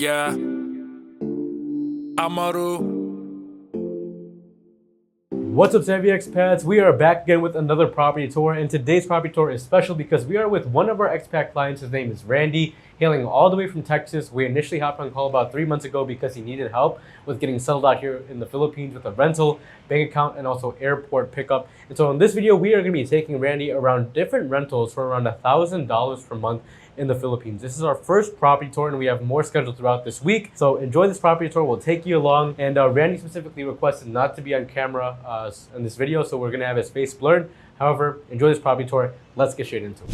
Yeah, Amaru. What's up, Savvy Expats? We are back again with another property tour, and today's property tour is special because we are with one of our expat clients. His name is Randy, hailing all the way from Texas. We initially hopped on call about 3 months ago because he needed help with getting settled out here in the Philippines with a rental, bank account, and also airport pickup. And so in this video, we are going to be taking Randy around different rentals for around $1,000 per month in the Philippines. This is our first property tour, and we have more scheduled throughout this week. So enjoy this property tour. We'll take you along. And Randy specifically requested not to be on camera in this video, so we're gonna have his face blurred. However, enjoy this property tour. Let's get straight into it.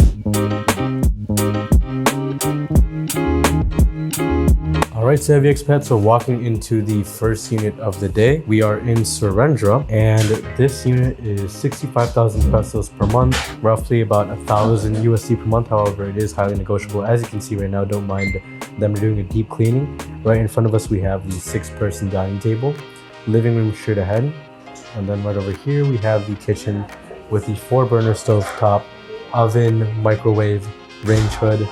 All right, Savvy Expats, so walking into the first unit of the day. We are in Serendra, and this unit is 65,000 pesos per month, roughly about 1,000 USD per month. However, it is highly negotiable. As you can see right now, don't mind them doing a deep cleaning. Right in front of us, we have the 6-person dining table, living room straight ahead. And then right over here, we have the kitchen with the 4-burner stove top, oven, microwave, range hood,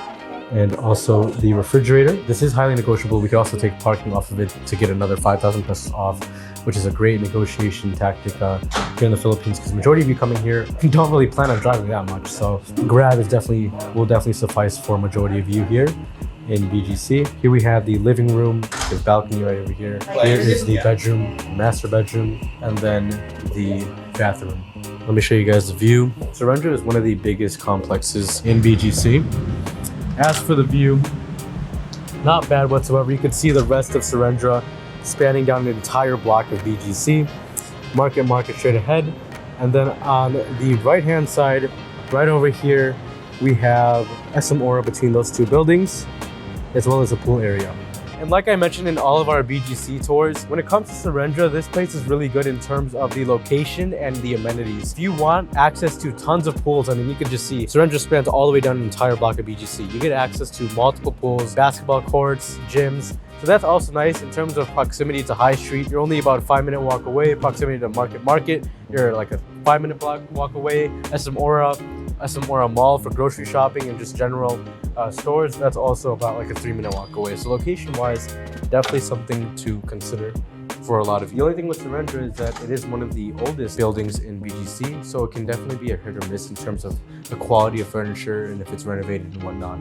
and also the refrigerator. This is highly negotiable. We can also take parking off of it to get another 5,000 pesos off, which is a great negotiation tactic here in the Philippines, because majority of you coming here don't really plan on driving that much. So Grab will definitely suffice for majority of you here in BGC. Here we have the living room, the balcony right over here. Here is the bedroom, master bedroom, and then the bathroom. Let me show you guys the view. Serendra is one of the biggest complexes in BGC. As for the view, not bad whatsoever. You can see the rest of Serendra spanning down an entire block of BGC. Market straight ahead. And then on the right-hand side, right over here, we have SM Aura between those two buildings, as well as a pool area. And like I mentioned in all of our BGC tours, when it comes to Serendra, this place is really good in terms of the location and the amenities. If you want access to tons of pools, I mean, you can just see Serendra spans all the way down an entire block of BGC. You get access to multiple pools, basketball courts, gyms. So that's also nice in terms of proximity to High Street. You're only about a 5-minute walk away. Proximity to Market, you're like a 5-minute walk away. SM Aura Mall for grocery shopping and just general stores, that's also about like a 3-minute walk away. So location-wise, definitely something to consider for a lot of you. The only thing with Serendra is that it is one of the oldest buildings in BGC, so it can definitely be a hit or miss in terms of the quality of furniture and if it's renovated and whatnot.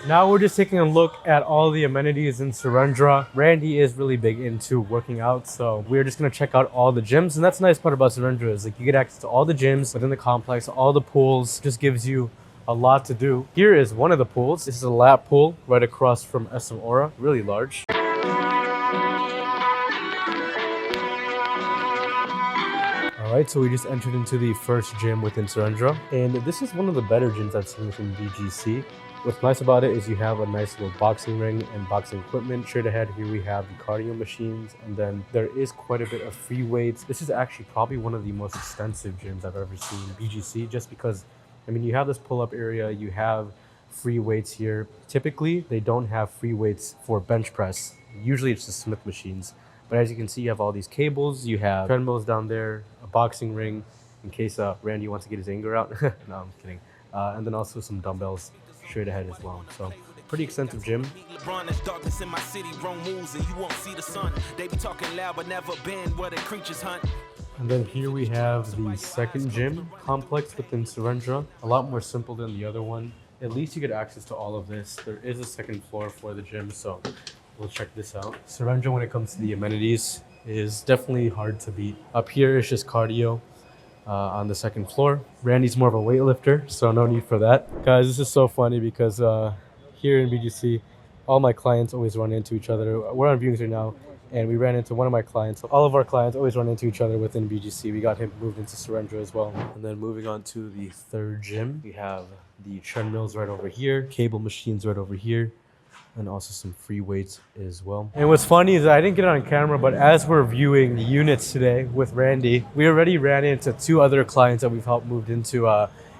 Now we're just taking a look at all the amenities in Serendra. Randy is really big into working out, so we're just gonna check out all the gyms. And that's the nice part about Serendra is like you get access to all the gyms within the complex, all the pools, just gives you a lot to do. Here is one of the pools. This is a lap pool right across from SM Aura, really large. All right, so we just entered into the first gym within Serendra, and this is one of the better gyms I've seen within BGC. What's nice about it is you have a nice little boxing ring and boxing equipment. Straight ahead here we have the cardio machines, and then there is quite a bit of free weights. This is actually probably one of the most extensive gyms I've ever seen in BGC, just because, I mean, you have this pull-up area, you have free weights here. Typically, they don't have free weights for bench press. Usually it's just Smith machines. But as you can see, you have all these cables, you have treadmills down there, a boxing ring, in case Randy wants to get his anger out. No, I'm kidding. And then also some dumbbells straight ahead as well. So pretty extensive gym. And then here we have the second gym complex within Serendra. A lot more simple than the other one. At least you get access to all of this. There is a second floor for the gym, so we'll check this out. Serendra, when it comes to the amenities, is definitely hard to beat. Up here is just cardio. On the second floor. Randy's more of a weightlifter, so no need for that. Guys, this is so funny because here in BGC, all my clients always run into each other. We're on viewings right now, and we ran into one of my clients. All of our clients always run into each other within BGC. We got him moved into Serendra as well. And then moving on to the third gym, we have the treadmills right over here, cable machines right over here, and also some free weights as well. And what's funny is that I didn't get it on camera, but as we're viewing the units today with Randy, we already ran into 2 other clients that we've helped moved into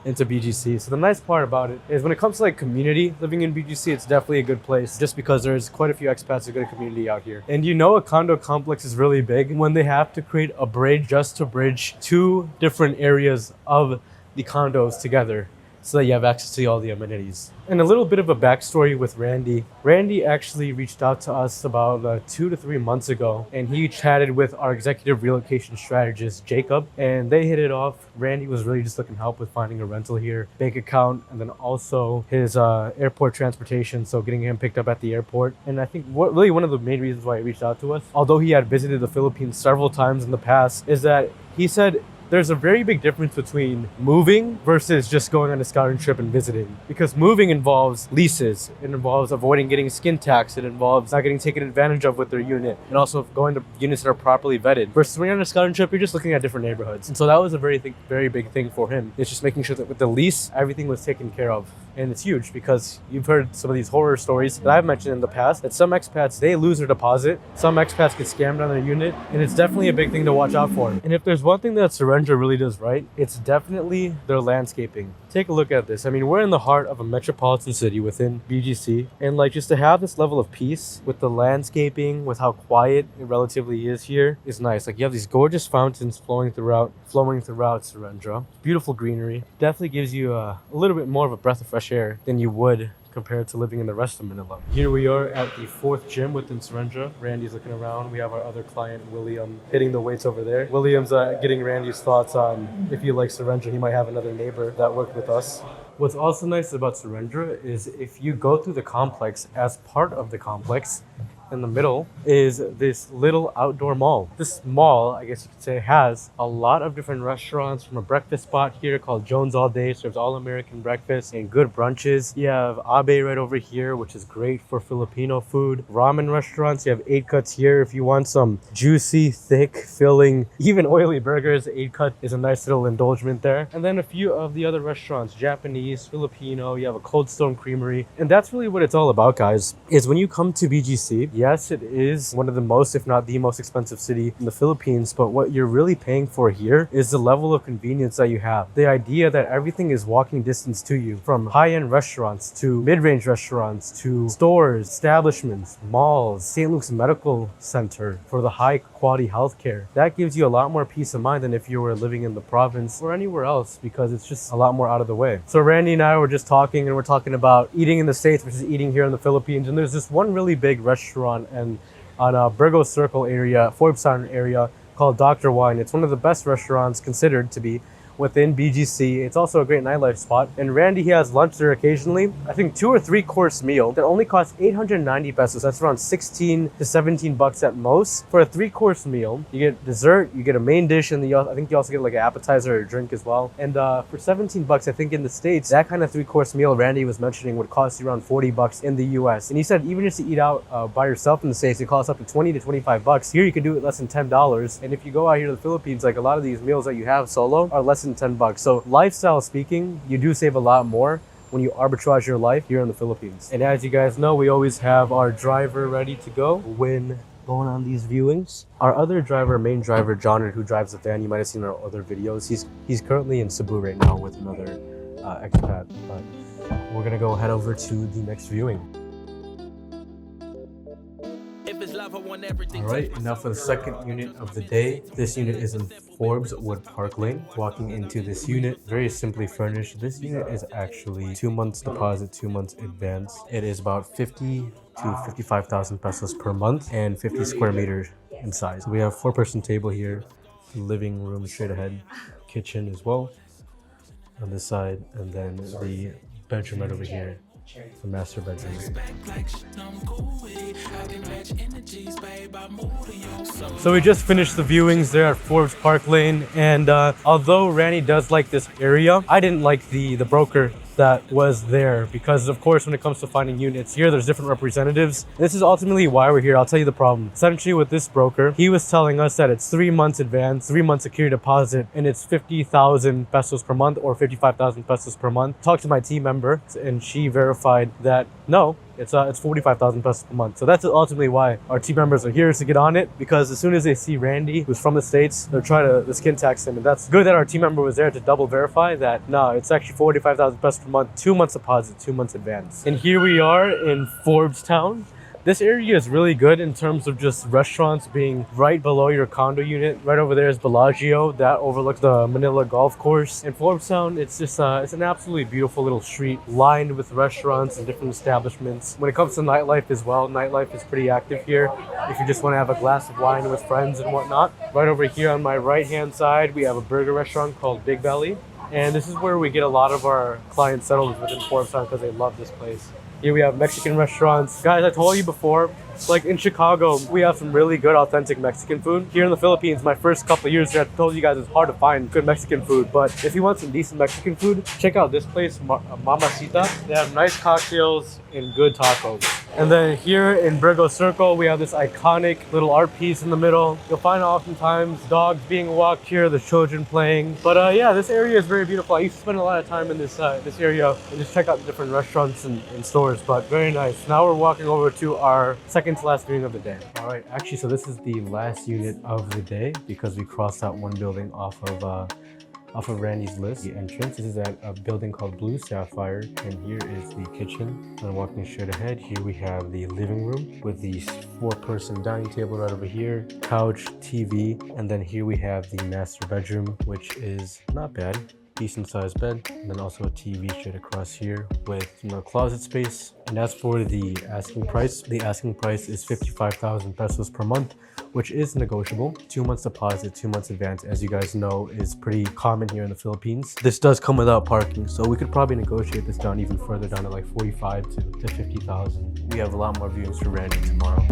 BGC. So the nice part about it is when it comes to like community living in BGC, it's definitely a good place just because there's quite a few expats, a good community out here. And you know, a condo complex is really big when they have to create a bridge just to bridge 2 different areas of the condos together. so that you have access to all the amenities. And a little bit of a backstory with Randy. Randy actually reached out to us about 2 to 3 months ago, and he chatted with our executive relocation strategist, Jacob, and they hit it off. Randy was really just looking to help with finding a rental here, bank account, and then also his airport transportation, so getting him picked up at the airport. And I think really one of the main reasons why he reached out to us, although he had visited the Philippines several times in the past, is that he said there's a very big difference between moving versus just going on a scouting trip and visiting. Because moving involves leases, it involves avoiding getting skin tax, it involves not getting taken advantage of with their unit, and also going to units that are properly vetted. Versus when you're on a scouting trip, you're just looking at different neighborhoods. And so that was a very big thing for him. It's just making sure that with the lease, everything was taken care of. And it's huge because you've heard some of these horror stories that I've mentioned in the past, that some expats, they lose their deposit. Some expats get scammed on their unit, and it's definitely a big thing to watch out for. And if there's one thing that Serendra really does right, it's definitely their landscaping. Take a look at this. I mean, we're in the heart of a metropolitan city within BGC, and like just to have this level of peace with the landscaping, with how quiet it relatively is here, is nice. Like you have these gorgeous fountains flowing throughout Serendra. Beautiful greenery. Definitely gives you a little bit more of a breath of fresh air than you would compared to living in the rest of Manila. Here we are at the 4th gym within Serendra. Randy's looking around. We have our other client, William, hitting the weights over there. William's getting Randy's thoughts on if he likes Serendra, he might have another neighbor that worked with us. What's also nice about Serendra is if you go through the complex, as part of the complex, in the middle is this little outdoor mall. This mall, I guess you could say, has a lot of different restaurants, from a breakfast spot here called Jones All Day, serves all American breakfast and good brunches. You have Abe right over here, which is great for Filipino food. Ramen restaurants, you have 8 Cuts here if you want some juicy, thick, filling, even oily burgers. 8 Cut is a nice little indulgence there. And then a few of the other restaurants, Japanese, Filipino, you have a Cold Stone Creamery. And that's really what it's all about, guys, is when you come to BGC, yes, it is one of the most, if not the most expensive city in the Philippines, but what you're really paying for here is the level of convenience that you have. The idea that everything is walking distance to you, from high-end restaurants to mid-range restaurants to stores, establishments, malls, St. Luke's Medical Center for the high-quality healthcare. That gives you a lot more peace of mind than if you were living in the province or anywhere else, because it's just a lot more out of the way. So Randy and I were just talking, and we're talking about eating in the States versus eating here in the Philippines, and there's this one really big restaurant and on Burgos Circle area, Forbes Town area, called Dr. Wine. It's one of the best restaurants considered to be within BGC. It's also a great nightlife spot. And Randy, he has lunch there occasionally. I think 2 or 3 course meal that only costs 890 pesos. That's around 16 to 17 bucks at most. For a 3-course meal, you get dessert, you get a main dish, and I think you also get like an appetizer or a drink as well. And for 17 bucks, I think in the States, that kind of 3-course meal Randy was mentioning would cost you around 40 bucks in the US. And he said even just to eat out by yourself in the States, it costs up to 20 to 25 bucks. Here you can do it less than $10. And if you go out here to the Philippines, like a lot of these meals that you have solo are less than 10 bucks. So lifestyle speaking, you do save a lot more when you arbitrage your life here in the Philippines. And as you guys know, we always have our driver ready to go when going on these viewings. Our other driver, main driver, John, who drives the van, you might have seen our other videos. He's currently in Cebu right now with another expat, but we're gonna go head over to the next viewing. Alright, and now for the second unit of the day. This unit is in Forbes Wood Park Lane. Walking into this unit, very simply furnished. This unit is actually 2 months deposit, 2 months advance. It is about 50 to 55,000 pesos per month and 50 square meters in size. So we have 4-person table here, living room straight ahead, kitchen as well on this side, and then the bedroom right over here. The master bedroom. So we just finished the viewings there at Forbes Park Lane, and although Randy does like this area, I didn't like the broker that was there, because of course when it comes to finding units here, there's different representatives. This is ultimately why we're here. I'll tell you the problem. Essentially with this broker, he was telling us that it's 3 months advance, 3 months security deposit, and it's 50,000 pesos per month or 55,000 pesos per month. Talked to my team member, and she verified that no, it's 45,000 pesos per month. So that's ultimately why our team members are here, is to get on it, because as soon as they see Randy, who's from the States, they're trying to skin tax him. And that's good that our team member was there to double verify that no, it's actually 45,000 pesos per month, 2 months deposit, 2 months advance. And here we are in Forbes Town, This area is really good in terms of just restaurants being right below your condo unit. Right over there is Bellagio that overlooks the Manila Golf Course. In Forbes Town, it's just it's an absolutely beautiful little street lined with restaurants and different establishments. When it comes to nightlife as well, nightlife is pretty active here. If you just want to have a glass of wine with friends and whatnot. Right over here on my right hand side, we have a burger restaurant called Big Belly. And this is where we get a lot of our clients settled within Forbes Town because they love this place. Here we have Mexican restaurants. Guys, I told you before, like in Chicago, we have some really good authentic Mexican food. Here in the Philippines, my first couple of years here, I told you guys it's hard to find good Mexican food. But if you want some decent Mexican food, check out this place, Mamacita. They have nice cocktails and good tacos. And then here in Burgo Circle, we have this iconic little art piece in the middle. You'll find oftentimes dogs being walked here, the children playing. But yeah, this area is very beautiful. I used to spend a lot of time in this area and just check out the different restaurants and stores, but very nice. Now we're walking over to our second to last viewing of the day. All right, actually, so this is the last unit of the day because we crossed out one building off of Randy's list. The entrance, this is at a building called Blue Sapphire, and here is the kitchen. And walking straight ahead, here we have the living room with the 4-person dining table right over here, couch, TV, and then here we have the master bedroom, which is not bad. Decent sized bed, and then also a TV straight across here with closet space. And as for the asking price is 55,000 pesos per month, which is negotiable. 2 months deposit, 2 months advance, as you guys know, is pretty common here in the Philippines. This does come without parking, so we could probably negotiate this down even further, down to like 45 to 50,000. We have a lot more viewings for Randy tomorrow.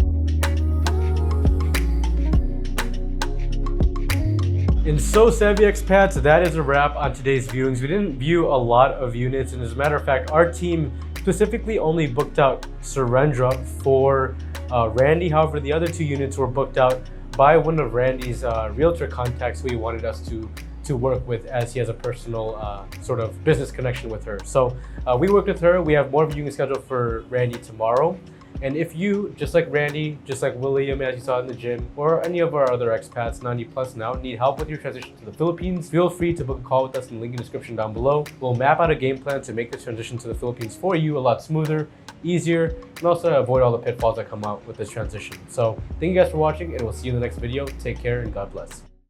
And so, savvy expats, that is a wrap on today's viewings. We didn't view a lot of units, and as a matter of fact, our team specifically only booked out Serendra for Randy. However, the other 2 units were booked out by one of Randy's realtor contacts who he wanted us to work with, as he has a personal sort of business connection with her. So we worked with her. We have more viewing scheduled for Randy tomorrow. And if you, just like Randy, just like William, as you saw in the gym, or any of our other expats, 90 plus now, need help with your transition to the Philippines, feel free to book a call with us in the link in the description down below. We'll map out a game plan to make the transition to the Philippines for you a lot smoother, easier, and also avoid all the pitfalls that come out with this transition. So thank you guys for watching, and we'll see you in the next video. Take care and God bless.